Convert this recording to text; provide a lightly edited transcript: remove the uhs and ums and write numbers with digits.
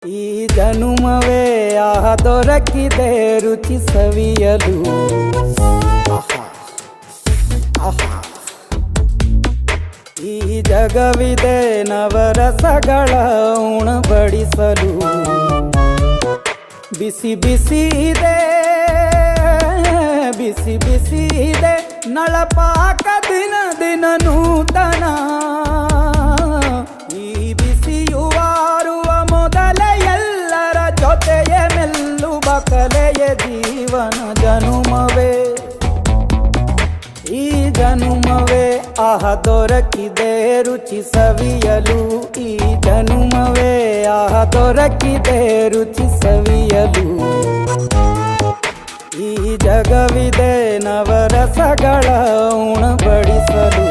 ಈ ಜನುಮವೇ ದೊರಕಿದೆ ರುಚಿ ಸವಿಯಲು. ಈ ಜಗವಿದೆ ನವರಸಗಳ ಉಣಬಡಿಸಲು. ಬಿಸಿ ಬಿಸಿ ಇದೆ, ಬಿಸಿ ಬಿಸಿ ಇದೆ ನಳಪಾಕ ದಿನ ದಿನ ನೂತನ. ಈ ಬಿಸಿಯುವಾರುವ ಮೊದಲೇ ಎಲ್ಲರ ಜೊತೆಯೇ ಮೆಲ್ಲುವ ಕಲೆಯ ಜೀವನ ಜನುಮವೇ. ಈ ಜನುಮವೇ ದೊರಕಿದೆ ರುಚಿ ಸವಿಯಲು. ಈ ಜನುಮವೇ ದೊರಕಿದೆ ರುಚಿ ಸವಿಯಲು. ಈ ಜಗವಿದೆ ನವರಸಗಳ ಉಣಬಡಿಸಲು.